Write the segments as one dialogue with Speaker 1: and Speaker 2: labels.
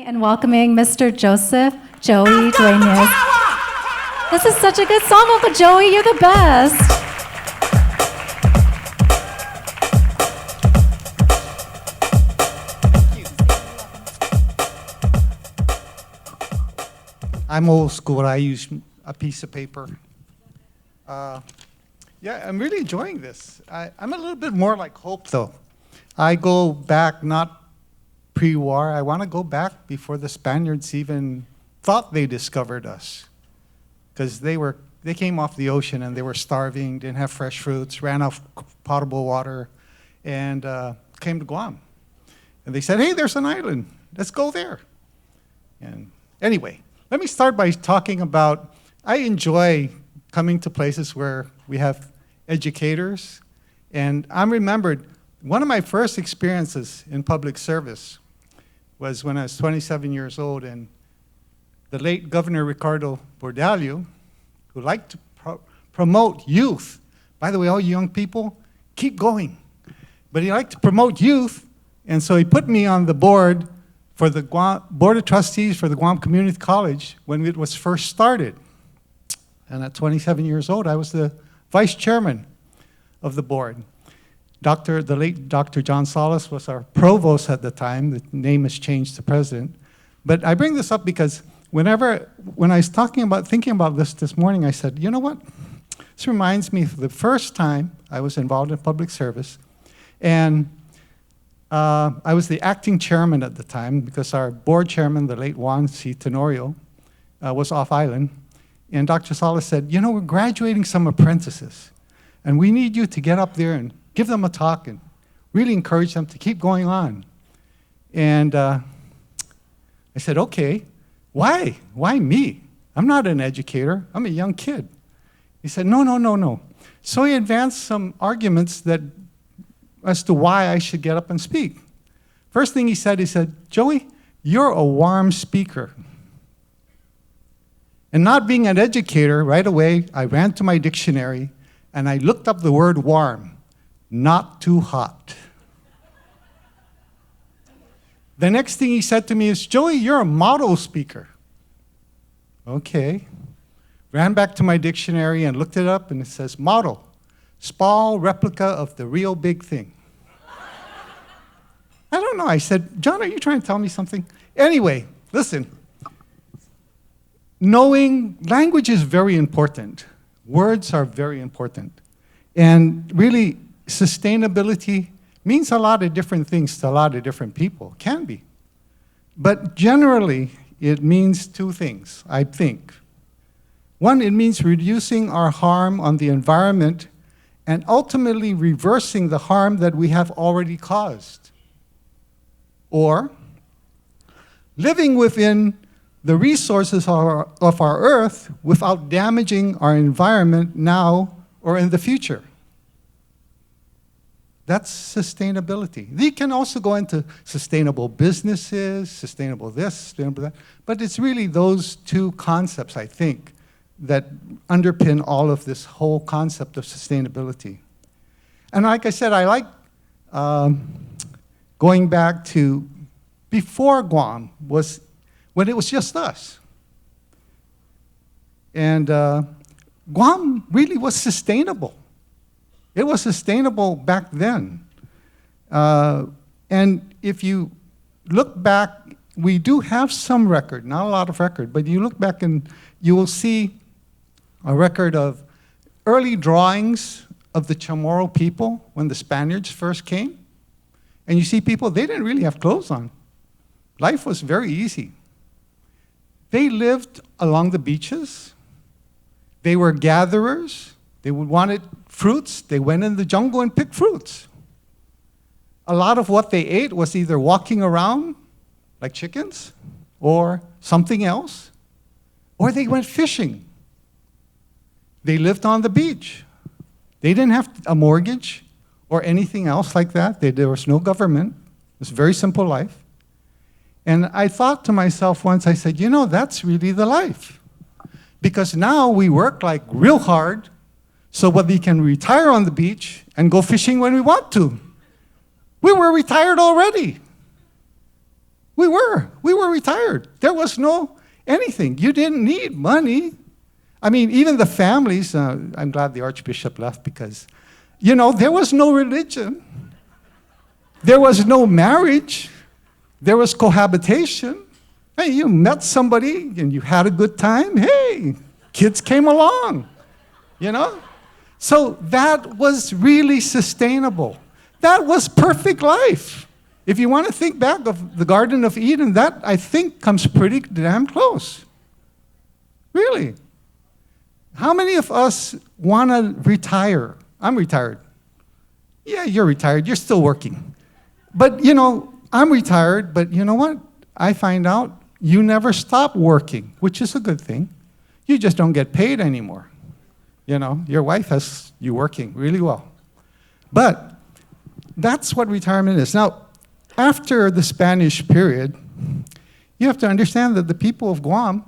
Speaker 1: And welcoming Mr. Joseph Joey Duenas. This is such a good song, Uncle Joey. You're the best.
Speaker 2: I'm old school. I use a piece of paper. Yeah, I'm really enjoying this. I'm a little bit more like Hope, though. I go back not pre-war. I want to go back before the Spaniards even thought they discovered us, because they came off the ocean and they were starving, didn't have fresh fruits, ran out of potable water, and came to Guam. And they said, "Hey, there's an island. Let's go there." And anyway, let me start by talking about, I enjoy coming to places where we have educators. And I'm remembered, one of my first experiences in public service was when I was 27 years old, and the late Governor Ricardo Bordallo, who liked to promote youth. By the way, all you young people, keep going. But he liked to promote youth, and so he put me on the board for the Board of Trustees for the Guam Community College when it was first started. And at 27 years old, I was the vice chairman of the board. The late Dr. John Salas was our provost at the time. The name has changed to president. But I bring this up because when I was thinking about this morning, I said, you know what? This reminds me of the first time I was involved in public service. And I was the acting chairman at the time because our board chairman, the late Juan C. Tenorio, was off island. And Dr. Salas said, you know, we're graduating some apprentices, and we need you to get up there and give them a talk and really encourage them to keep going on. And I said, okay, why? Why me? I'm not an educator. I'm a young kid. He said, no. So he advanced some arguments as to why I should get up and speak. First thing he said, Joey, you're a warm speaker. And not being an educator, right away, I ran to my dictionary and I looked up the word warm, not too hot. The next thing he said to me is, Joey, you're a model speaker. Okay. Ran back to my dictionary and looked it up, and it says model, small replica of the real big thing. I don't know. I said, John, are you trying to tell me something? Anyway, listen. Knowing language is very important. Words are very important. And really, sustainability means a lot of different things to a lot of different people. Can be. But generally, it means two things, I think. One, it means reducing our harm on the environment and ultimately reversing the harm that we have already caused. Or living within the resources of our earth without damaging our environment now or in the future. That's sustainability. They can also go into sustainable businesses, sustainable this, sustainable that, but it's really those two concepts, I think, that underpin all of this whole concept of sustainability. And like I said, I like going back to before Guam was when it was just us. And Guam really was sustainable. It was sustainable back then. And if you look back, we do have some record, not a lot of record, but you look back and you will see a record of early drawings of the Chamorro people when the Spaniards first came. And you see people, they didn't really have clothes on. Life was very easy. They lived along the beaches. They were gatherers. They wanted fruits. They went in the jungle and picked fruits. A lot of what they ate was either walking around, like chickens, or something else, or they went fishing. They lived on the beach. They didn't have a mortgage or anything else like that. There was no government. It was a very simple life. And I thought to myself once, I said, you know, that's really the life. Because now we work like real hard so that we can retire on the beach and go fishing when we want to. We were retired already. We were retired. There was no anything. You didn't need money. I mean, even the families, I'm glad the Archbishop left because, there was no religion. There was no marriage. There was cohabitation. Hey, you met somebody and you had a good time. Hey, kids came along, So that was really sustainable. That was perfect life. If you want to think back of the Garden of Eden, that, I think, comes pretty damn close. Really. How many of us want to retire? I'm retired. Yeah, you're retired. You're still working. But, I'm retired, but you know what? I find out you never stop working, which is a good thing. You just don't get paid anymore. Your wife has you working really well. But that's what retirement is. Now, after the Spanish period, you have to understand that the people of Guam,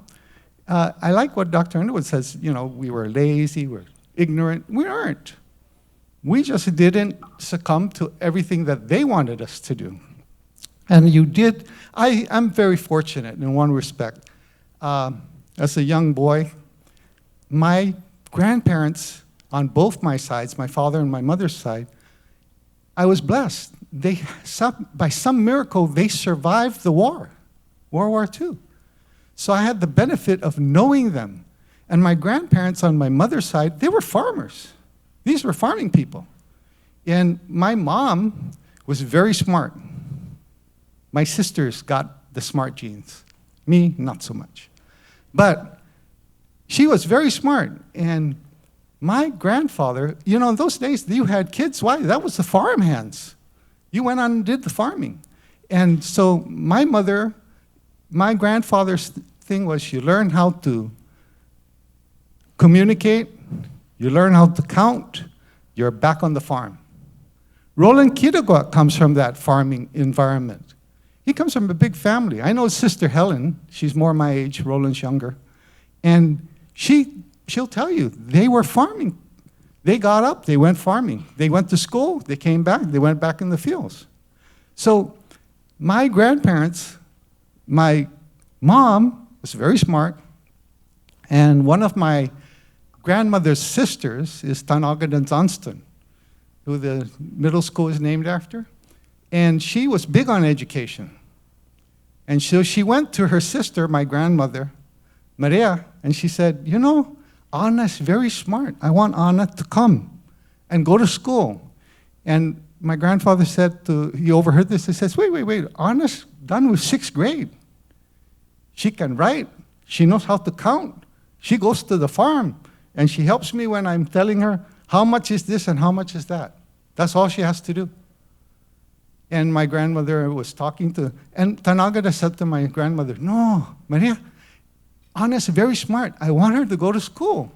Speaker 2: I like what Dr. Underwood says, we were lazy, we're ignorant. We aren't. We just didn't succumb to everything that they wanted us to do. And you did. I'm very fortunate in one respect. As a young boy, my grandparents on both my sides, my father and my mother's side, I was blessed. By some miracle, they survived the war, World War II. So I had the benefit of knowing them. And my grandparents on my mother's side, they were farmers. These were farming people. And my mom was very smart. My sisters got the smart genes. Me, not so much. But she was very smart. And my grandfather, in those days, you had kids. Why? That was the farm hands. You went on and did the farming. And so my grandfather's thing was you learn how to communicate, you learn how to count, you're back on the farm. Roland Kitagwa comes from that farming environment. He comes from a big family. I know Sister Helen, she's more my age, Roland's younger. And she'll tell you, they were farming. They got up, they went farming. They went to school, they came back, they went back in the fields. So my grandparents, my mom was very smart, and one of my grandmother's sisters is Tanaga Johnston, who the middle school is named after. And she was big on education. And so she went to her sister, my grandmother, Maria, and she said, Anna's very smart. I want Anna to come and go to school. And my grandfather said he overheard this, he says, wait, Anna's done with 6th grade. She can write, she knows how to count. She goes to the farm, and she helps me when I'm telling her, how much is this and how much is that? That's all she has to do. And my grandmother was talking and Tanagada said to my grandmother, no, Maria, Anna's very smart. I want her to go to school.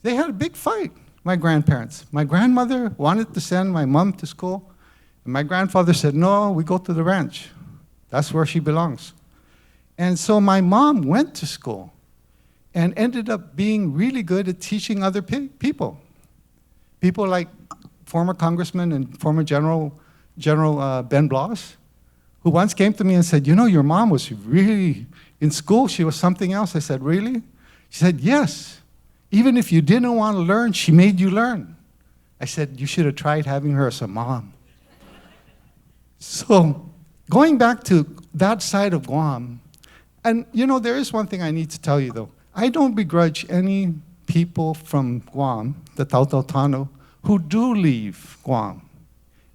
Speaker 2: They had a big fight, my grandparents. My grandmother wanted to send my mom to school, and my grandfather said, no, we go to the ranch. That's where she belongs. And so my mom went to school and ended up being really good at teaching other people. People like former Congressman and former General Ben Blas, who once came to me and said, your mom was really, in school, she was something else. I said, really? She said, yes. Even if you didn't want to learn, she made you learn. I said, you should have tried having her as a mom. So going back to that side of Guam, and there is one thing I need to tell you though. I don't begrudge any people from Guam, the Tautautano, who do leave Guam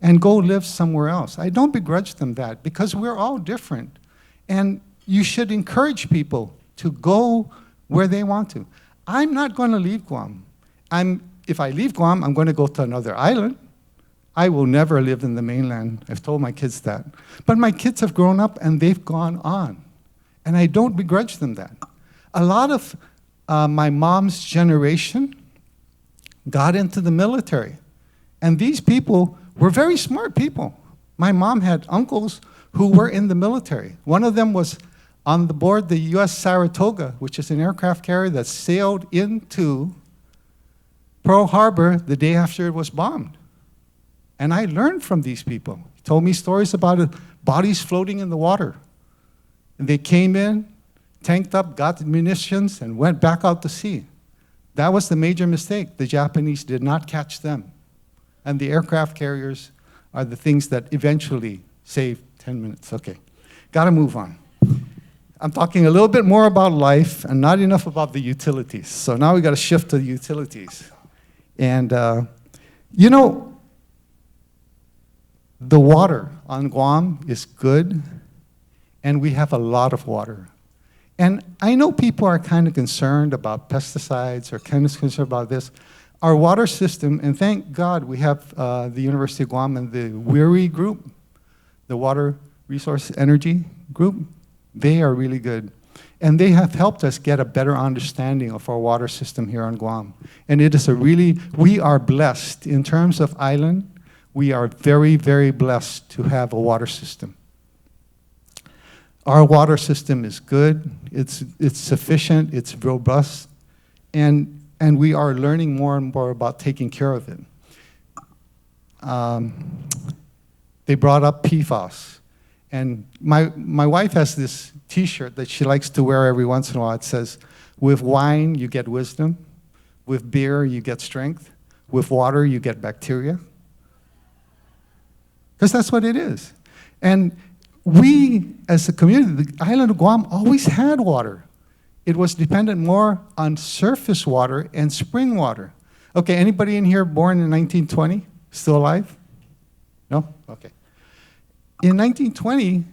Speaker 2: and go live somewhere else. I don't begrudge them that because we're all different. And you should encourage people to go where they want to. I'm not going to leave Guam. If I leave Guam, I'm going to go to another island. I will never live in the mainland. I've told my kids that. But my kids have grown up and they've gone on. And I don't begrudge them that. A lot of my mom's generation got into the military. And these people were very smart people. My mom had uncles who were in the military. One of them was on the board the U.S. Saratoga, which is an aircraft carrier that sailed into Pearl Harbor the day after it was bombed. And I learned from these people. He told me stories about bodies floating in the water. And they came in, tanked up, got munitions, and went back out to sea. That was the major mistake. The Japanese did not catch them. And the aircraft carriers are the things that eventually saved 10 minutes. Okay, got to move on. I'm talking a little bit more about life and not enough about the utilities. So now we got to shift to the utilities. And, you know, the water on Guam is good, and we have a lot of water. And I know people are kind of concerned about pesticides or kind of concerned about this. Our water system, and thank God we have the University of Guam and the WIRI group, the Water Resource Energy group. They are really good. And they have helped us get a better understanding of our water system here on Guam. And it is we are blessed in terms of island. We are very, very blessed to have a water system. Our water system is good, it's sufficient, it's robust, and we are learning more and more about taking care of it. They brought up PFAS. And my wife has this T-shirt that she likes to wear every once in a while. It says, with wine, you get wisdom. With beer, you get strength. With water, you get bacteria. Because that's what it is. And we, as a community, the island of Guam always had water. It was dependent more on surface water and spring water. Okay, anybody in here born in 1920? Still alive? No? Okay. In 1920,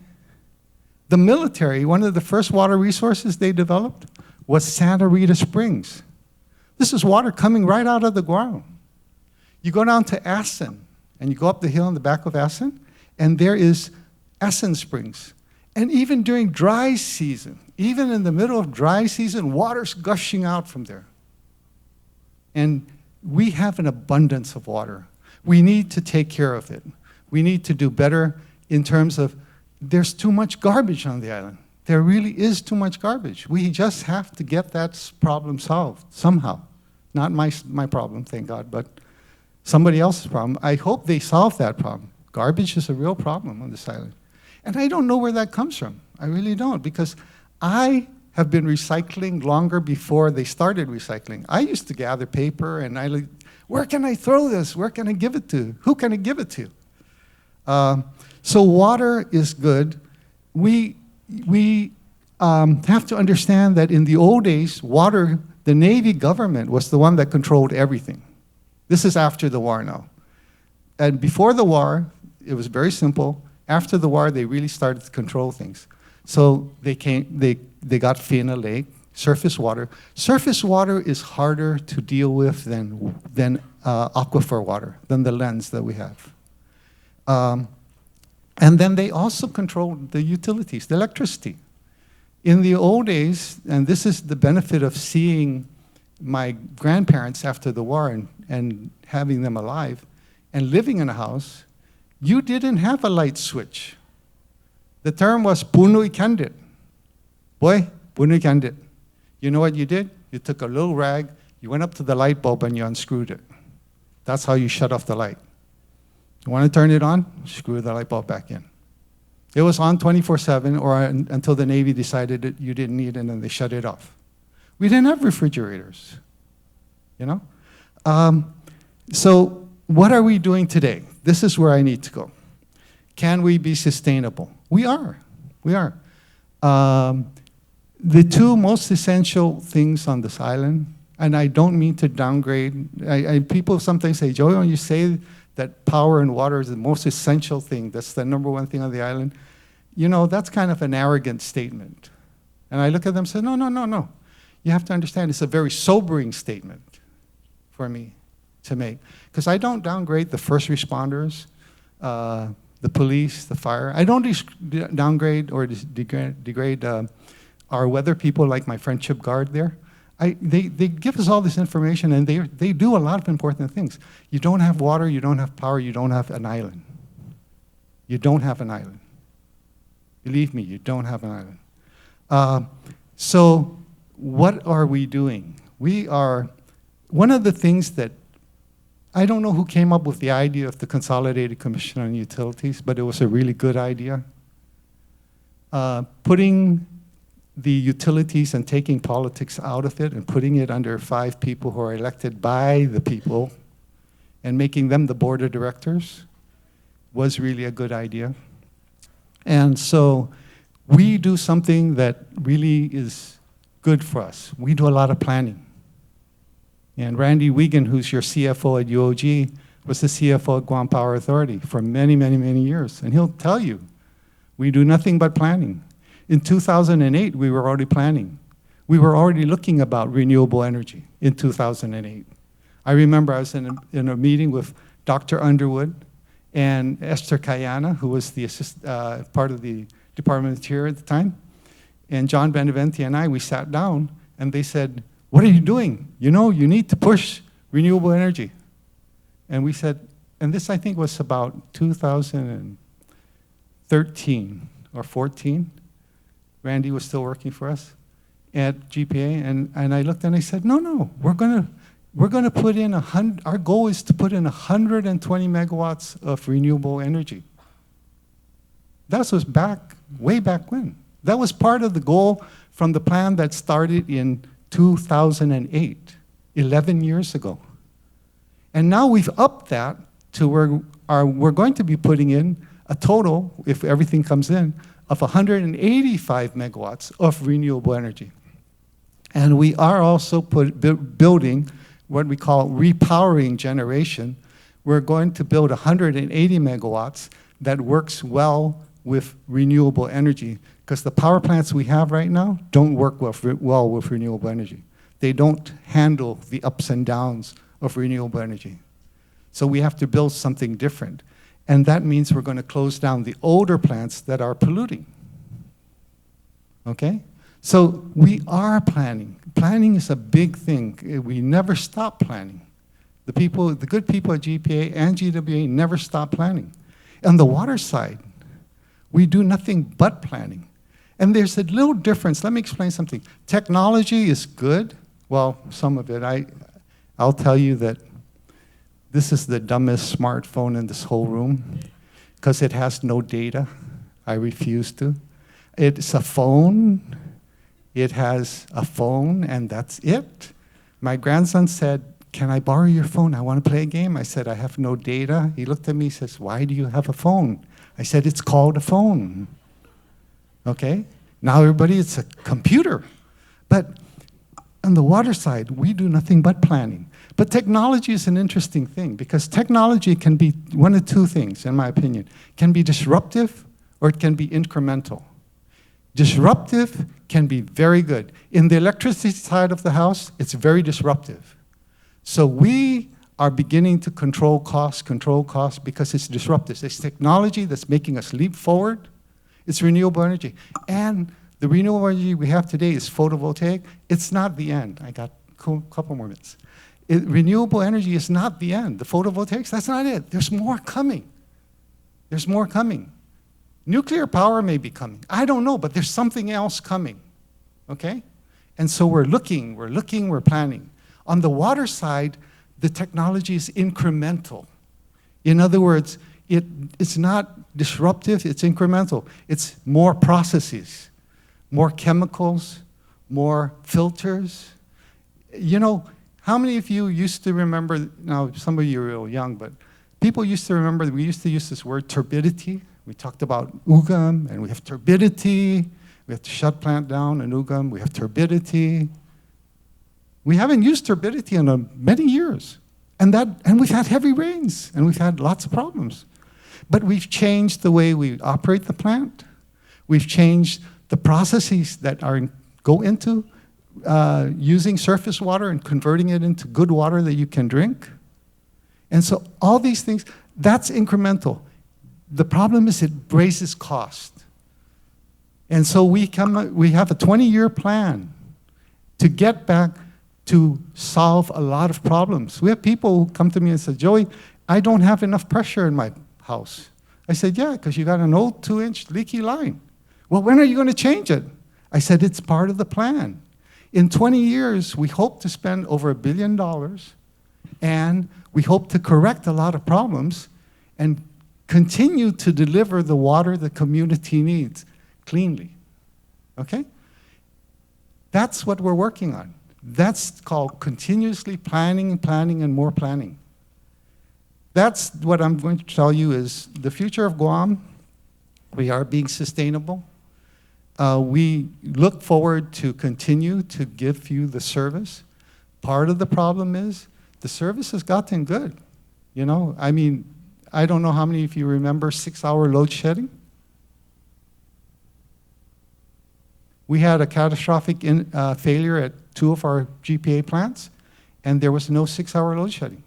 Speaker 2: the military, one of the first water resources they developed was Santa Rita Springs. This is water coming right out of the ground. You go down to Assen, and you go up the hill in the back of Assen, and there is Assen Springs. And even during dry season, even in the middle of dry season, water's gushing out from there. And we have an abundance of water. We need to take care of it. We need to do better in terms of there's too much garbage on the island. There really is too much garbage. We just have to get that problem solved somehow. Not my problem, thank God, but somebody else's problem. I hope they solve that problem. Garbage is a real problem on this island. And I don't know where that comes from. I really don't, because I have been recycling longer before they started recycling. I used to gather paper, and where can I throw this? Where can I give it to? Who can I give it to? So water is good. We have to understand that in the old days, water, the Navy government was the one that controlled everything. This is after the war now. And before the war, it was very simple. After the war, they really started to control things. So they got Fina Lake, surface water. Surface water is harder to deal with than aquifer water, than the lens that we have. And then they also controlled the utilities, the electricity. In the old days, and this is the benefit of seeing my grandparents after the war and having them alive and living in a house, you didn't have a light switch. The term was puno ikandit. Boy, puno ikandit. You know what you did? You took a little rag, you went up to the light bulb and you unscrewed it. That's how you shut off the light. You want to turn it on? Screw the light bulb back in. It was on 24/7 or until the Navy decided that you didn't need it and then they shut it off. We didn't have refrigerators, you know? So what are we doing today? This is where I need to go. Can we be sustainable? We are. The two most essential things on this island, and I don't mean to downgrade, people sometimes say, Joey, when you say that power and water is the most essential thing, that's the number one thing on the island, you know, that's kind of an arrogant statement. And I look at them and say, no. You have to understand it's a very sobering statement for me to make. Because I don't downgrade the first responders, the police, the fire. I don't downgrade or degrade our weather people like my friend Chip Guard there. They give us all this information and they do a lot of important things. You don't have water, you don't have power, you don't have an island. You don't have an island. Believe me, you don't have an island. So what are we doing? We are, one of the things that I don't know who came up with the idea of the Consolidated Commission on Utilities, but it was a really good idea. Putting the utilities and taking politics out of it and putting it under 5 people who are elected by the people and making them the board of directors was really a good idea. And so we do something that really is good for us. We do a lot of planning. And Randy Wiegand, who's your CFO at UOG, was the CFO at Guam Power Authority for many, many, many years. And he'll tell you, we do nothing but planning. In 2008, we were already planning. We were already looking about renewable energy in 2008. I remember I was in a meeting with Dr. Underwood and Esther Kayana, who was the part of the Department of Interior at the time. And John Beneventi and I, we sat down, and they said, what are you doing? You know, you need to push renewable energy. And we said, and this I think was about 2013 or 14. Randy was still working for us at GPA, and I looked and I said, no, we're gonna put in our goal is to put in 120 megawatts of renewable energy. That was way back when. That was part of the goal from the plan that started in 2008, 11 years ago. And now we've upped that to where we're going to be putting in a total, if everything comes in, of 185 megawatts of renewable energy. And we are also building what we call repowering generation. We're going to build 180 megawatts that works well with renewable energy, because the power plants we have right now don't work well with renewable energy. They don't handle the ups and downs of renewable energy. So we have to build something different. And that means we're going to close down the older plants that are polluting. Okay? So we are planning. Planning is a big thing. We never stop planning. The good people at GPA and GWA never stop planning. On the water side, we do nothing but planning. And there's a little difference. Let me explain something. Technology is good. Well, some of it. I'll tell you that this is the dumbest smartphone in this whole room because it has no data. I refuse to. It's a phone. It has a phone, and that's it. My grandson said, can I borrow your phone? I want to play a game. I said, I have no data. He looked at me and says, why do you have a phone? I said, it's called a phone. Okay? Now everybody, it's a computer. But on the water side, we do nothing but planning. But technology is an interesting thing because technology can be one of two things, in my opinion. It can be disruptive or it can be incremental. Disruptive can be very good. In the electricity side of the house, it's very disruptive. So we are beginning to control costs because it's disruptive. It's technology that's making us leap forward. It's renewable energy. And the renewable energy we have today is photovoltaic. It's not the end. I got a couple more minutes. Renewable energy is not the end. The photovoltaics, that's not it. There's more coming. There's more coming. Nuclear power may be coming. I don't know, but there's something else coming. Okay? And so we're looking, we're planning. On the water side, the technology is incremental. In other words, it's not disruptive, it's incremental. It's more processes, more chemicals, more filters. You know, how many of you used to remember, now some of you are real young, but people used to remember that we used to use this word turbidity. We talked about UGM, and we have turbidity. We have to shut plant down in UGM. We have turbidity. We haven't used turbidity in many years. And we've had heavy rains, and we've had lots of problems. But we've changed the way we operate the plant. We've changed the processes that go into using surface water and converting it into good water that you can drink. And so all these things, that's incremental. The problem is it raises cost. And so we have a 20-year plan to get back to solve a lot of problems. We have people who come to me and say, Joey, I don't have enough pressure in my house. I said, yeah, because you got an old 2-inch leaky line. Well, when are you going to change it? I said, it's part of the plan. In 20 years, we hope to spend over $1 billion, and We hope to correct a lot of problems and continue to deliver the water the community needs cleanly. Okay? That's what we're working on. That's called continuously planning, planning, and more planning. That's what I'm going to tell you is the future of Guam. We are being sustainable. We look forward to continue to give you the service. Part of the problem is the service has gotten good. You know, I mean, I don't know how many of you remember 6-hour load shedding. We had a catastrophic failure at 2 of our GPA plants, and there was no 6-hour load shedding.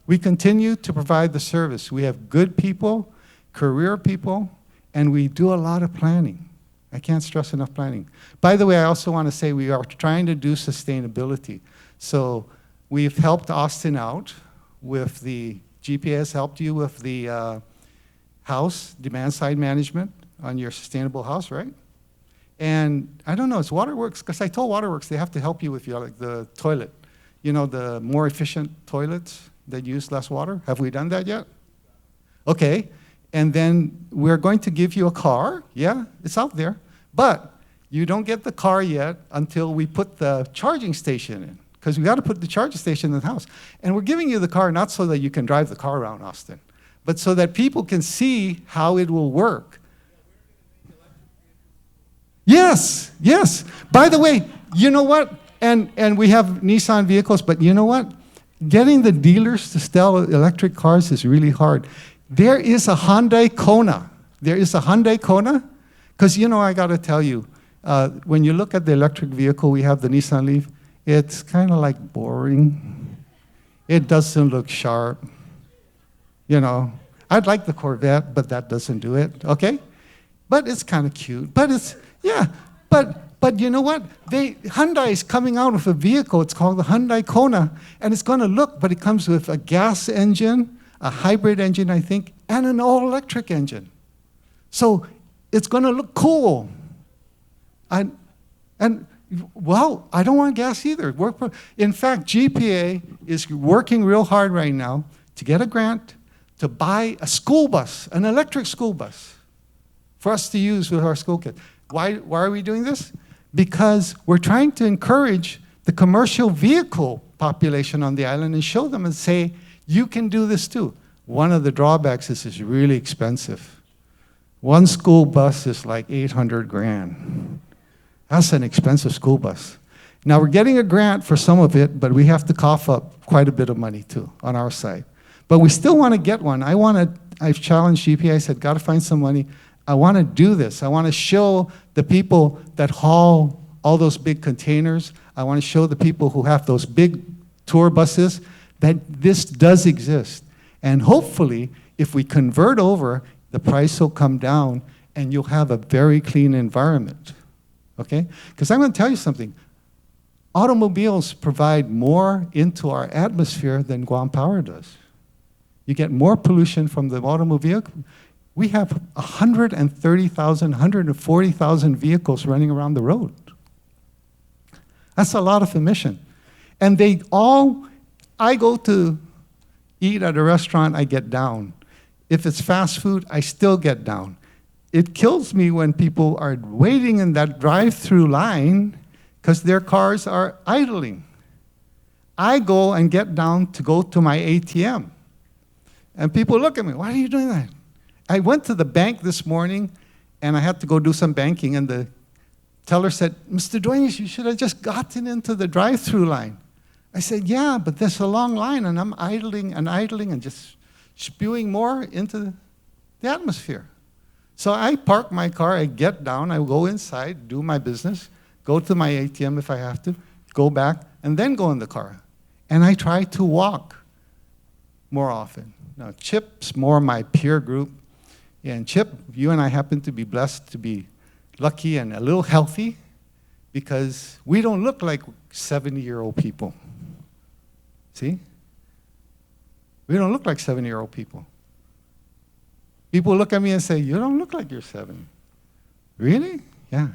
Speaker 2: We continue to provide the service. We have good people, career people, and we do a lot of planning. I can't stress enough planning. By the way, I also want to say we are trying to do sustainability. So we've helped Austin out with the GPA has helped you with the house, demand side management on your sustainable house, right? And I don't know, it's Waterworks, because I told Waterworks they have to help you with your, like the toilet. You know, the more efficient toilets that use less water. Have we done that yet? Okay, and then we're going to give you a car. Yeah, it's out there. But you don't get the car yet until we put the charging station in, because we got to put the charging station in the house. And we're giving you the car not so that you can drive the car around Austin, but so that people can see how it will work. Yes, yes. By the way, you know what? And we have Nissan vehicles, but you know what? Getting the dealers to sell electric cars is really hard. There is a Hyundai Kona. There is a Hyundai Kona, because you know, I got to tell you, when you look at the electric vehicle, we have the Nissan Leaf, it's kind of like boring. It doesn't look sharp. You know, I'd like the Corvette, but that doesn't do it, okay? But it's kind of cute. But it's, yeah, but you know what? Hyundai is coming out with a vehicle, it's called the Hyundai Kona, and it's going to look, but it comes with a gas engine, a hybrid engine, I think, and an all-electric engine. So it's going to look cool. And well, I don't want gas either. In fact, GPA is working real hard right now to get a grant to buy a school bus, an electric school bus, for us to use with our school kids. Why are we doing this? Because we're trying to encourage the commercial vehicle population on the island and show them and say, you can do this too. One of the drawbacks is it's really expensive. One school bus is like 800 grand. That's an expensive school bus. Now we're getting a grant for some of it, but we have to cough up quite a bit of money too on our side. But we still want to get one. I've challenged GPA, I said, got to find some money. I want to do this. I want to show the people that haul all those big containers. I want to show the people who have those big tour buses that this does exist. And hopefully, if we convert over, the price will come down and you'll have a very clean environment. Okay? Because I'm going to tell you something. Automobiles provide more into our atmosphere than Guam Power does. You get more pollution from the automobile. We have 130,000, 140,000 vehicles running around the road. That's a lot of emission. And I go to eat at a restaurant, I get down. If it's fast food, I still get down. It kills me when people are waiting in that drive-through line because their cars are idling. I go and get down to go to my ATM. And people look at me, why are you doing that? I went to the bank this morning, and I had to go do some banking, and the teller said, Mr. Duenas, you should have just gotten into the drive-through line. I said, yeah, but there's a long line, and I'm idling and just spewing more into the atmosphere. So I park my car, I get down, I go inside, do my business, go to my ATM if I have to, go back, and then go in the car. And I try to walk more often. Now, Chip's more my peer group. And Chip, you and I happen to be blessed to be lucky and a little healthy because we don't look like 70-year-old people. See? We don't look like 70-year-old people. People look at me and say, you don't look like you're 70. Really? Yeah.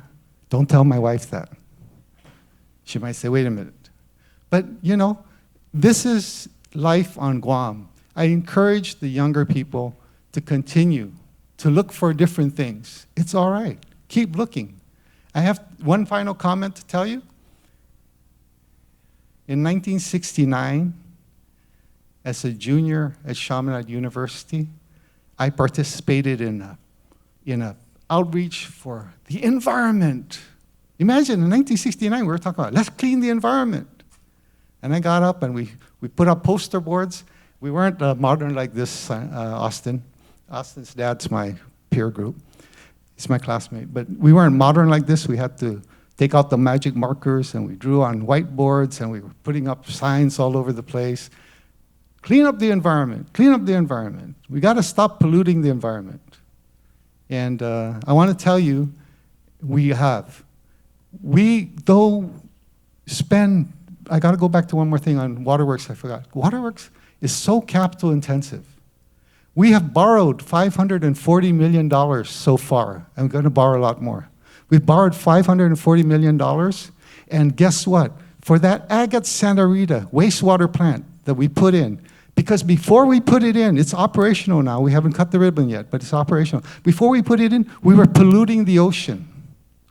Speaker 2: Don't tell my wife that. She might say, wait a minute. But, you know, this is life on Guam. I encourage the younger people to continue to look for different things. It's all right. Keep looking. I have one final comment to tell you. In 1969, as a junior at Chaminade University, I participated in a outreach for the environment. Imagine in 1969, we were talking about, let's clean the environment. And I got up and we put up poster boards. We weren't modern like this, Austin. Austin's dad's my peer group. He's my classmate. But we weren't modern like this. We had to take out the magic markers and we drew on whiteboards and we were putting up signs all over the place. Clean up the environment, clean up the environment. We got to stop polluting the environment. And I want to tell you, we have. We, though, spend, I got to go back to one more thing on Waterworks, I forgot. Waterworks is so capital intensive. We have borrowed $540 million so far. I'm going to borrow a lot more. We've borrowed $540 million, and guess what? For that Agate Santa Rita wastewater plant that we put in, because before we put it in, it's operational now. We haven't cut the ribbon yet, but it's operational. Before we put it in, we were polluting the ocean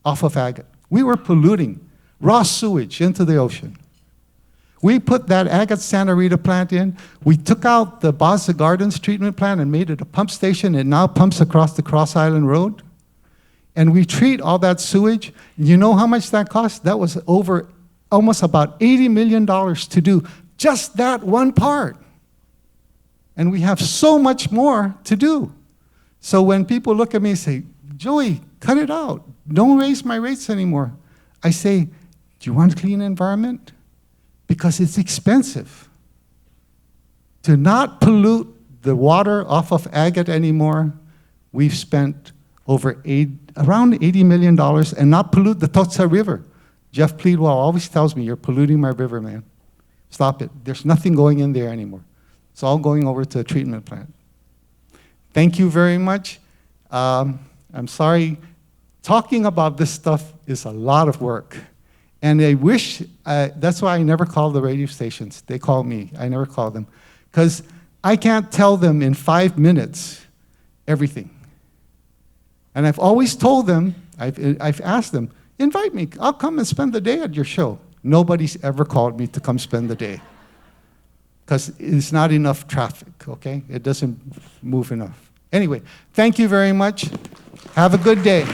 Speaker 2: off of Agate. We were polluting raw sewage into the ocean. We put that Agate Santa Rita plant in. We took out the Baza Gardens treatment plant and made it a pump station. It now pumps across the Cross Island Road. And we treat all that sewage. You know how much that cost? That was over almost about $80 million to do just that one part. And we have so much more to do. So when people look at me and say, Joey, cut it out. Don't raise my rates anymore. I say, do you want a clean environment? Because it's expensive. To not pollute the water off of Agate anymore, we've spent around $80 million and not pollute the Totsa River. Jeff Pleadwell always tells me, you're polluting my river, man. Stop it. There's nothing going in there anymore. It's all going over to a treatment plant. Thank you very much. I'm sorry. Talking about this stuff is a lot of work. And I wish, that's why I never call the radio stations. They call me. I never call them. Because I can't tell them in 5 minutes everything. And I've always told them, I've asked them, invite me. I'll come and spend the day at your show. Nobody's ever called me to come spend the day. Because it's not enough traffic, okay? It doesn't move enough. Anyway, thank you very much. Have a good day.